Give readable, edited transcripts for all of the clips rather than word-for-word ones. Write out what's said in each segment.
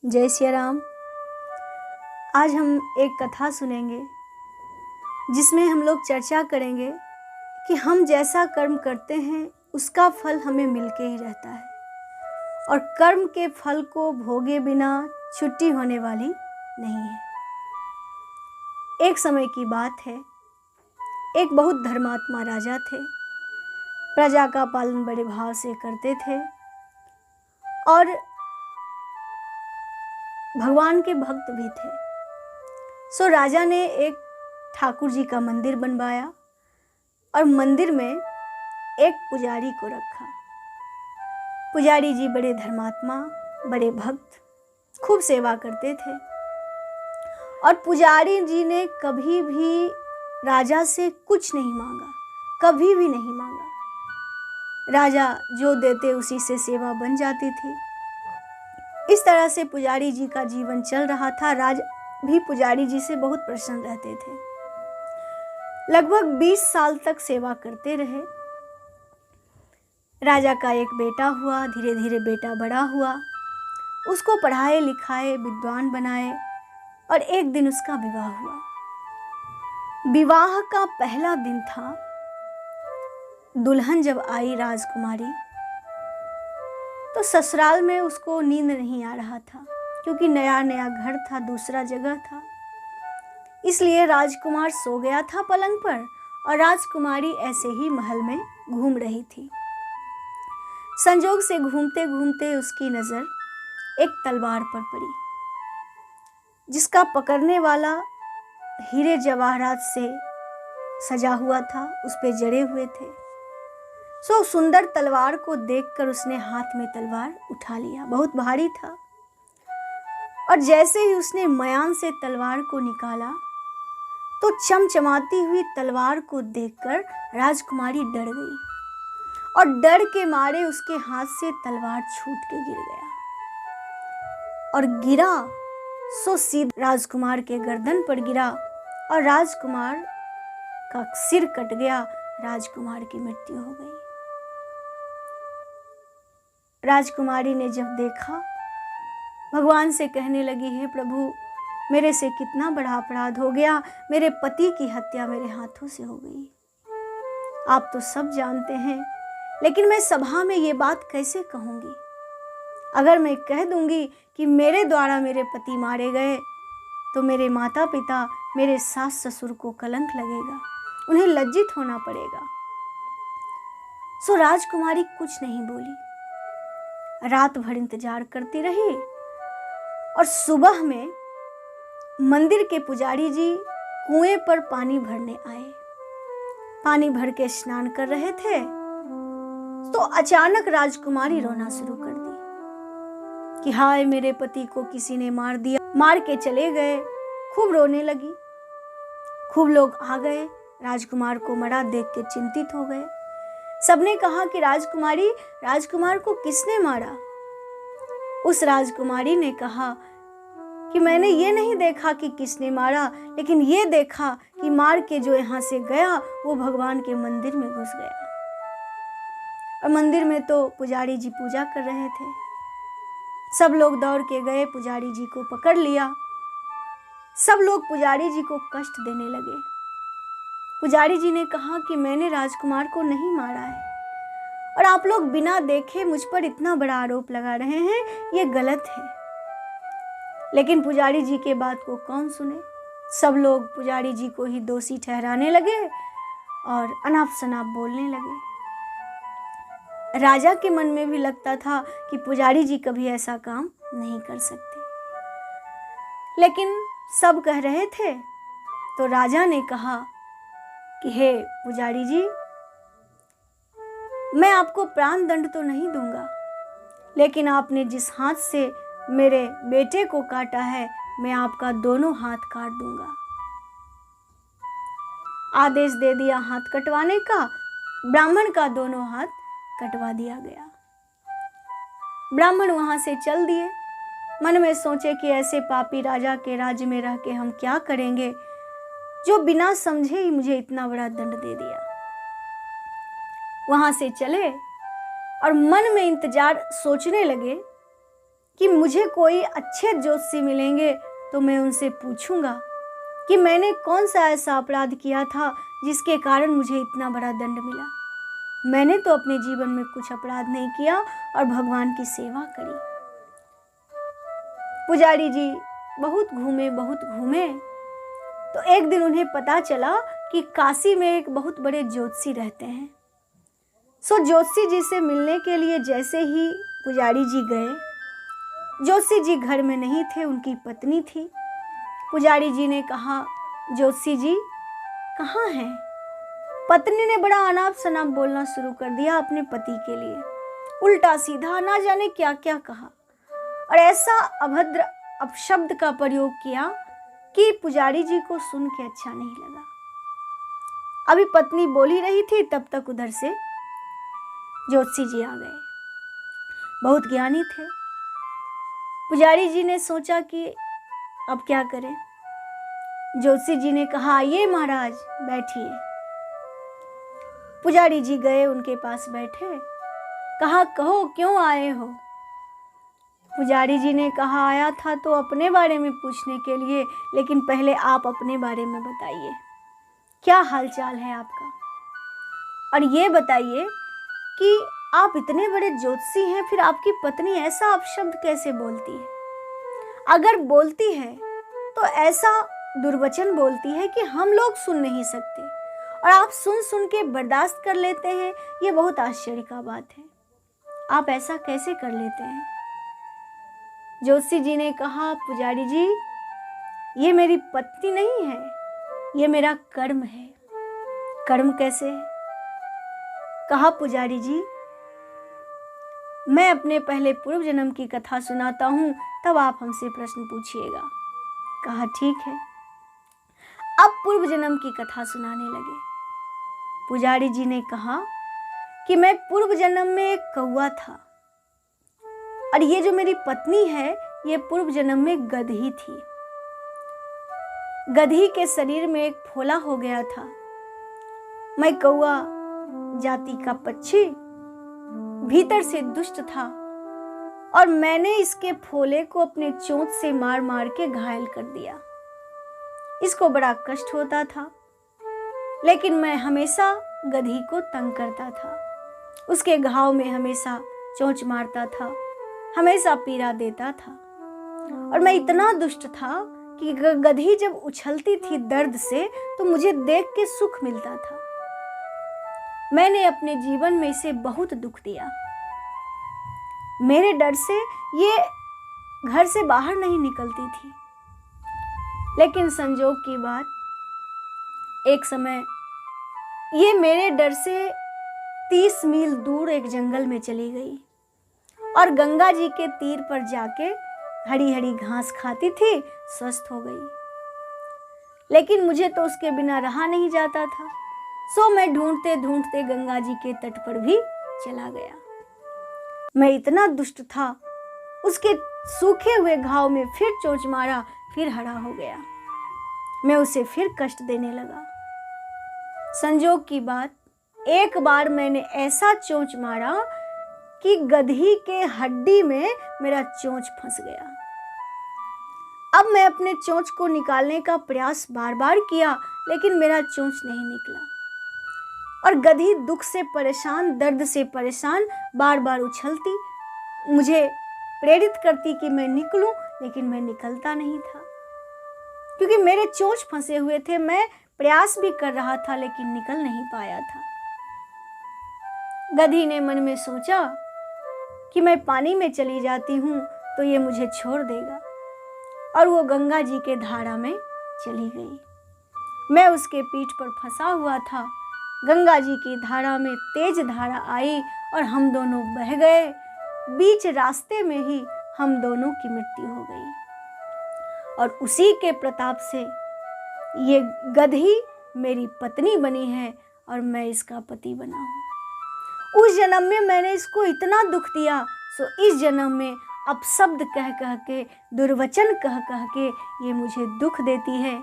जय सिया राम। आज हम एक कथा सुनेंगे जिसमें हम लोग चर्चा करेंगे कि हम जैसा कर्म करते हैं उसका फल हमें मिलके ही रहता है और कर्म के फल को भोगे बिना छुट्टी होने वाली नहीं है। एक समय की बात है, एक बहुत धर्मात्मा राजा थे। प्रजा का पालन बड़े भाव से करते थे और भगवान के भक्त भी थे। सो राजा ने एक ठाकुर जी का मंदिर बनवाया और मंदिर में एक पुजारी को रखा। पुजारी जी बड़े धर्मात्मा, बड़े भक्त, खूब सेवा करते थे और पुजारी जी ने कभी भी राजा से कुछ नहीं मांगा, कभी भी नहीं मांगा। राजा जो देते उसी से सेवा बन जाती थी। इस तरह से पुजारी जी का जीवन चल रहा था। राजा भी पुजारी जी से बहुत प्रसन्न रहते थे। लगभग 20 साल तक सेवा करते रहे। राजा का एक बेटा हुआ, धीरे धीरे बेटा बड़ा हुआ, उसको पढ़ाए लिखाए, विद्वान बनाए और एक दिन उसका विवाह हुआ। विवाह का पहला दिन था। दुल्हन जब आई राजकुमारी तो ससुराल में उसको नींद नहीं आ रहा था, क्योंकि नया नया घर था, दूसरा जगह था। इसलिए राजकुमार सो गया था पलंग पर और राजकुमारी ऐसे ही महल में घूम रही थी। संजोग से घूमते घूमते उसकी नज़र एक तलवार पर पड़ी, जिसका पकड़ने वाला हीरे जवाहरात से सजा हुआ था, उस पे जड़े हुए थे। सो सुंदर तलवार को देखकर उसने हाथ में तलवार उठा लिया। बहुत भारी था और जैसे ही उसने मयान से तलवार को निकाला तो चमचमाती हुई तलवार को देखकर राजकुमारी डर गई और डर के मारे उसके हाथ से तलवार छूट के गिर गया और गिरा सो सीधा राजकुमार के गर्दन पर गिरा और राजकुमार का सिर कट गया। राजकुमार की मृत्यु हो गई। राजकुमारी ने जब देखा, भगवान से कहने लगी, हे प्रभु, मेरे से कितना बड़ा अपराध हो गया, मेरे पति की हत्या मेरे हाथों से हो गई। आप तो सब जानते हैं, लेकिन मैं सभा में ये बात कैसे कहूँगी? अगर मैं कह दूंगी कि मेरे द्वारा मेरे पति मारे गए तो मेरे माता पिता, मेरे सास ससुर को कलंक लगेगा, उन्हें लज्जित होना पड़ेगा। सो राजकुमारी कुछ नहीं बोली, रात भर इंतजार करती रही और सुबह में मंदिर के पुजारी जी कुएं पर पानी भरने आए। पानी भर के स्नान कर रहे थे तो अचानक राजकुमारी रोना शुरू कर दी कि हाय, मेरे पति को किसी ने मार दिया, मार के चले गए। खूब रोने लगी। खूब लोग आ गए, राजकुमार को मरा देख के चिंतित हो गए। सबने कहा कि राजकुमारी, राजकुमार को किसने मारा? उस राजकुमारी ने कहा कि मैंने ये नहीं देखा कि किसने मारा, लेकिन ये देखा कि मार के जो यहाँ से गया वो भगवान के मंदिर में घुस गया। और मंदिर में तो पुजारी जी पूजा कर रहे थे। सब लोग दौड़ के गए, पुजारी जी को पकड़ लिया। सब लोग पुजारी जी को कष्ट देने लगे। पुजारी जी ने कहा कि मैंने राजकुमार को नहीं मारा है और आप लोग बिना देखे मुझ पर इतना बड़ा आरोप लगा रहे हैं, ये गलत है। लेकिन पुजारी जी के बात को कौन सुने? सब लोग पुजारी जी को ही दोषी ठहराने लगे और अनाप शनाप बोलने लगे। राजा के मन में भी लगता था कि पुजारी जी कभी ऐसा काम नहीं कर सकते, लेकिन सब कह रहे थे तो राजा ने कहा कि हे पुजारी जी, मैं आपको प्राण दंड तो नहीं दूंगा, लेकिन आपने जिस हाथ से मेरे बेटे को काटा है, मैं आपका दोनों हाथ काट दूंगा। आदेश दे दिया हाथ कटवाने का। ब्राह्मण का दोनों हाथ कटवा दिया गया। ब्राह्मण वहां से चल दिए। मन में सोचे कि ऐसे पापी राजा के राज्य में रह के हम क्या करेंगे, जो बिना समझे ही मुझे इतना बड़ा दंड दे दिया। वहां से चले और मन में इंतजार सोचने लगे कि मुझे कोई अच्छे ज्योतिषी मिलेंगे तो मैं उनसे पूछूंगा कि मैंने कौन सा ऐसा अपराध किया था जिसके कारण मुझे इतना बड़ा दंड मिला। मैंने तो अपने जीवन में कुछ अपराध नहीं किया और भगवान की सेवा करी। पुजारी जी बहुत घूमे तो एक दिन उन्हें पता चला कि काशी में एक बहुत बड़े ज्योतिषी रहते हैं। सो ज्योतिषी जी से मिलने के लिए जैसे ही पुजारी जी गए, ज्योतिषी जी घर में नहीं थे, उनकी पत्नी थी। पुजारी जी ने कहा, ज्योतिषी जी कहाँ हैं? पत्नी ने बड़ा अनाप शनाप बोलना शुरू कर दिया अपने पति के लिए, उल्टा सीधा ना जाने क्या क्या कहा और ऐसा अभद्र अपशब्द का प्रयोग किया कि पुजारी जी को सुन के अच्छा नहीं लगा। अभी पत्नी बोल ही रही थी, तब तक उधर से ज्योतिषी जी आ गए। बहुत ज्ञानी थे। पुजारी जी ने सोचा कि अब क्या करें। ज्योतिषी जी ने कहा, आइए महाराज बैठिए। पुजारी जी गए, उनके पास बैठे। कहा, कहो क्यों आए हो? पुजारी जी ने कहा, आया था तो अपने बारे में पूछने के लिए, लेकिन पहले आप अपने बारे में बताइए, क्या हालचाल है आपका, और ये बताइए कि आप इतने बड़े ज्योतिषी हैं, फिर आपकी पत्नी ऐसा अपशब्द कैसे बोलती है? अगर बोलती है तो ऐसा दुर्वचन बोलती है कि हम लोग सुन नहीं सकते और आप सुन सुन के बर्दाश्त कर लेते हैं। ये बहुत आश्चर्य का बात है, आप ऐसा कैसे कर लेते हैं? ज्योतिषी जी ने कहा, पुजारी जी ये मेरी पत्नी नहीं है, ये मेरा कर्म है। कर्म कैसे है? कहा, पुजारी जी मैं अपने पहले पूर्व जन्म की कथा सुनाता हूँ, तब आप हमसे प्रश्न पूछिएगा। कहा, ठीक है। अब पूर्व जन्म की कथा सुनाने लगे। पुजारी जी ने कहा कि मैं पूर्व जन्म में एक कौवा था और ये जो मेरी पत्नी है ये पूर्व जन्म में गधी थी। गधी के शरीर में एक फोला हो गया था। मैं कौवा जाति का पक्षी, भीतर से दुष्ट था और मैंने इसके फोले को अपने चोंच से मार मार के घायल कर दिया। इसको बड़ा कष्ट होता था, लेकिन मैं हमेशा गधी को तंग करता था, उसके घाव में हमेशा चोंच मारता था, हमेशा पीड़ा देता था। और मैं इतना दुष्ट था कि गधी जब उछलती थी दर्द से तो मुझे देख के सुख मिलता था। मैंने अपने जीवन में इसे बहुत दुख दिया। मेरे डर से ये घर से बाहर नहीं निकलती थी। लेकिन संजोग की बात, एक समय ये मेरे डर से 30 मील दूर एक जंगल में चली गई और गंगा जी के तीर पर जाके हरी हरी घास खाती थी, स्वस्थ हो गई। लेकिन मुझे तो उसके बिना रहा नहीं जाता था, सो मैं ढूंढते ढूंढते गंगा जी के तट पर भी चला गया। मैं इतना दुष्ट था, उसके सूखे हुए घाव में फिर चोंच मारा, फिर हरा हो गया। मैं उसे फिर कष्ट देने लगा। संजोग की बात, एक बार मैंने ऐसा चोंच मारा कि गधी के हड्डी में मेरा चोंच फंस गया। अब मैं अपने चोंच को निकालने का प्रयास बार बार किया, लेकिन मेरा चोंच नहीं निकला और गधी दुख से परेशान, दर्द से परेशान बार बार उछलती, मुझे प्रेरित करती कि मैं निकलूं, लेकिन मैं निकलता नहीं था क्योंकि मेरे चोंच फंसे हुए थे। मैं प्रयास भी कर रहा था लेकिन निकल नहीं पाया था। गधी ने मन में सोचा कि मैं पानी में चली जाती हूँ तो ये मुझे छोड़ देगा, और वो गंगा जी के धारा में चली गई। मैं उसके पीठ पर फंसा हुआ था। गंगा जी की धारा में तेज धारा आई और हम दोनों बह गए। बीच रास्ते में ही हम दोनों की मृत्यु हो गई और उसी के प्रताप से ये गधी मेरी पत्नी बनी है और मैं इसका पति बना हूँ। उस जन्म में मैंने इसको इतना दुख दिया, सो इस जन्म में अपशब्द कह कह के, दुर्वचन कह कह के ये मुझे दुख देती है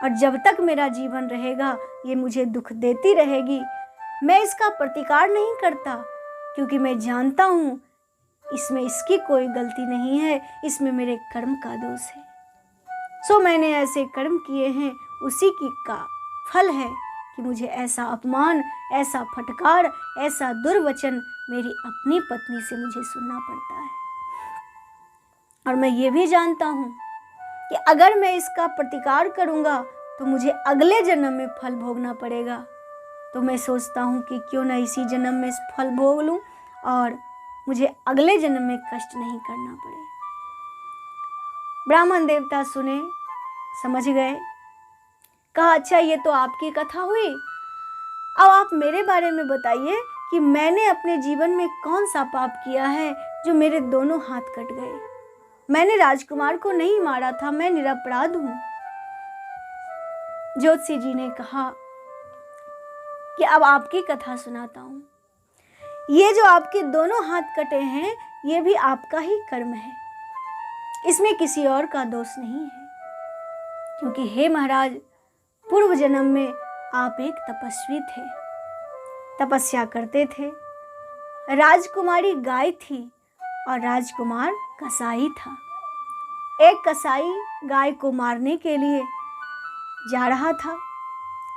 और जब तक मेरा जीवन रहेगा ये मुझे दुख देती रहेगी। मैं इसका प्रतिकार नहीं करता क्योंकि मैं जानता हूँ इसमें इसकी कोई गलती नहीं है, इसमें मेरे कर्म का दोष है। सो मैंने ऐसे कर्म किए हैं, उसी की का फल है कि मुझे ऐसा अपमान, ऐसा फटकार, ऐसा दुर्वचन मेरी अपनी पत्नी से मुझे सुनना पड़ता है। और मैं ये भी जानता हूँ कि अगर मैं इसका प्रतिकार करूँगा तो मुझे अगले जन्म में फल भोगना पड़ेगा। तो मैं सोचता हूँ कि क्यों ना इसी जन्म में इस फल भोग लूँ और मुझे अगले जन्म में कष्ट नहीं करना पड़े। ब्राह्मण देवता सुने, समझ गए, कहा अच्छा ये तो आपकी कथा हुई, अब आप मेरे बारे में बताइए कि मैंने अपने जीवन में कौन सा पाप किया है जो मेरे दोनों हाथ कट गए। मैंने राजकुमार को नहीं मारा था, मैं निरपराध हूं। ज्योतिषी जी ने कहा कि अब आपकी कथा सुनाता हूं। ये जो आपके दोनों हाथ कटे हैं ये भी आपका ही कर्म है, इसमें किसी और का दोष नहीं है। क्योंकि हे महाराज, पूर्व जन्म में आप एक तपस्वी थे, तपस्या करते थे। राजकुमारी गाय थी और राजकुमार कसाई था। एक कसाई गाय को मारने के लिए जा रहा था।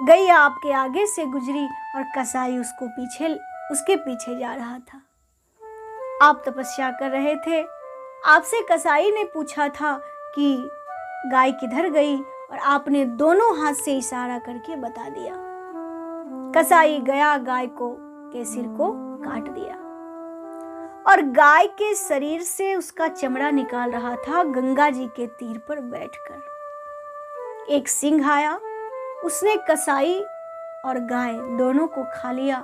गैया आपके आगे से गुजरी और कसाई उसके पीछे जा रहा था। आप तपस्या कर रहे थे। आपसे कसाई ने पूछा था कि गाय किधर गई और आपने दोनों हाथ से इशारा करके बता दिया। कसाई गया, गाय के सिर को काट दिया और गाय के शरीर से उसका चमड़ा निकाल रहा था गंगा जी के तीर पर बैठकर। एक सिंह आया, उसने कसाई और गाय दोनों को खा लिया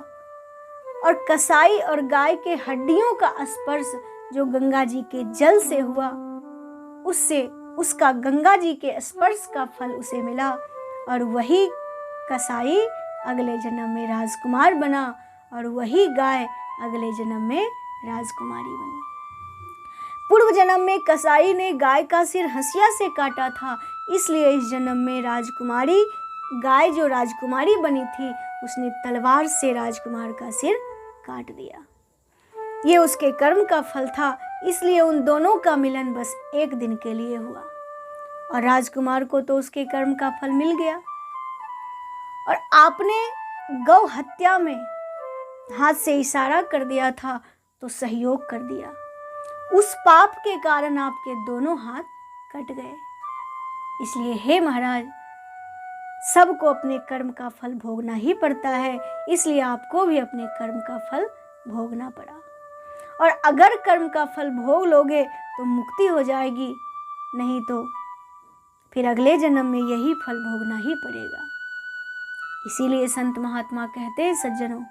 और कसाई और गाय के हड्डियों का स्पर्श जो गंगा जी के जल से हुआ, उसका गंगा जी के स्पर्श का फल उसे मिला और वही कसाई अगले जन्म में राजकुमार बना और वही गाय अगले जन्म में राजकुमारी बनी। पूर्व जन्म में कसाई ने गाय का सिर हंसिया से काटा था, इसलिए इस जन्म में राजकुमारी गाय जो राजकुमारी बनी थी उसने तलवार से राजकुमार का सिर काट दिया। ये उसके कर्म का फल था, इसलिए उन दोनों का मिलन बस एक दिन के लिए हुआ और राजकुमार को तो उसके कर्म का फल मिल गया। और आपने गौ हत्या में हाथ से इशारा कर दिया था तो सहयोग कर दिया, उस पाप के कारण आपके दोनों हाथ कट गए। इसलिए हे महाराज, सबको अपने कर्म का फल भोगना ही पड़ता है, इसलिए आपको भी अपने कर्म का फल भोगना पड़ा। और अगर कर्म का फल भोग लोगे तो मुक्ति हो जाएगी, नहीं तो फिर अगले जन्म में यही फल भोगना ही पड़ेगा। इसीलिए संत महात्मा कहते हैं, सज्जनों,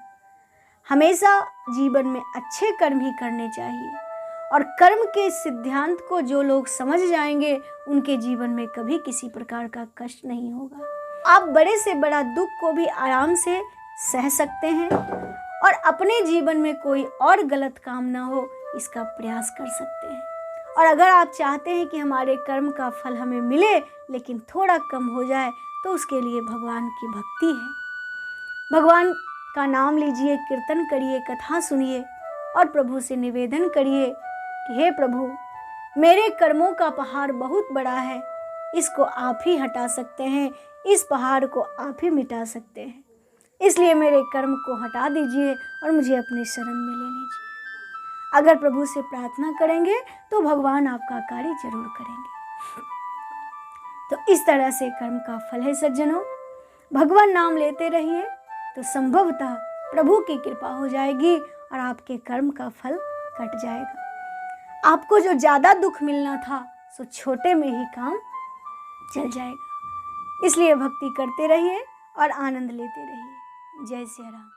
हमेशा जीवन में अच्छे कर्म ही करने चाहिए और कर्म के सिद्धांत को जो लोग समझ जाएंगे उनके जीवन में कभी किसी प्रकार का कष्ट नहीं होगा। आप बड़े से बड़ा दुख को भी आराम से सह सकते हैं और अपने जीवन में कोई और गलत काम ना हो इसका प्रयास कर सकते हैं। और अगर आप चाहते हैं कि हमारे कर्म का फल हमें मिले लेकिन थोड़ा कम हो जाए तो उसके लिए भगवान की भक्ति है। भगवान का नाम लीजिए, कीर्तन करिए, कथा सुनिए और प्रभु से निवेदन करिए कि हे प्रभु, मेरे कर्मों का पहाड़ बहुत बड़ा है, इसको आप ही हटा सकते हैं, इस पहाड़ को आप ही मिटा सकते हैं, इसलिए मेरे कर्म को हटा दीजिए और मुझे अपने शरण में ले लीजिए। अगर प्रभु से प्रार्थना करेंगे तो भगवान आपका कार्य जरूर करेंगे। तो इस तरह से कर्म का फल है सज्जनों। भगवान नाम लेते रहिए तो संभवतः प्रभु की कृपा हो जाएगी और आपके कर्म का फल कट जाएगा। आपको जो ज़्यादा दुख मिलना था सो छोटे में ही काम चल जाएगा। इसलिए भक्ति करते रहिए और आनंद लेते रहिए। जय श्री राम।